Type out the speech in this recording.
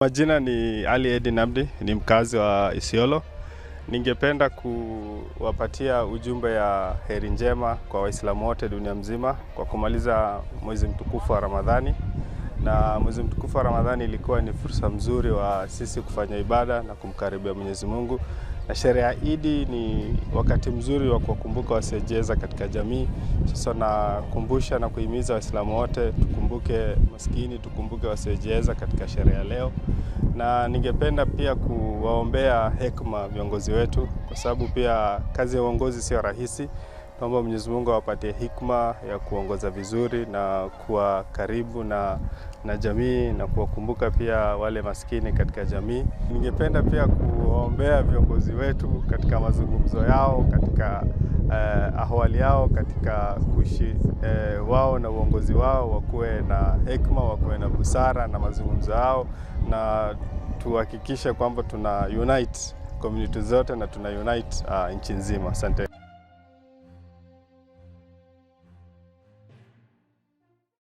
Majina ni Ali Edin Abdi, ni mkazi wa Isiolo. Ningependa kuwapatia ujumbe ya heri njema kwa Waislamu wote dunia mzima kwa kumaliza mwezi mtukufu wa Ramadhani. Na mwezi mtukufu wa Ramadhani ilikuwa ni fursa mzuri wa sisi kufanya ibada na kumkaribia Mwenyezi Mungu. Na sherehe ya Idi ni wakati mzuri wa kuwakumbuka wasiojiweza katika jamii. Sasa nakumbusha na kuhimiza Waislamu wote tukumbuke maskini, tukumbuke wasiojiweza katika sherehe ya leo. Na ningependa pia kuwaombea hekima viongozi wetu, kwa sababu pia kazi ya uongozi sio rahisi. Naomba Mwenyezi Mungu awapatie hikma ya kuongoza vizuri na kuwa karibu na jamii na kuwakumbuka pia wale maskini katika jamii. Ningependa pia kuwaombea viongozi wetu katika mazungumzo yao, katika ahwali yao, katika kuishi wao na uongozi wao, wakuwe na hekima, wakuwe na busara na mazungumzo yao, na tuhakikishe kwamba tuna unite community zote na tuna unite nchi nzima. Asante.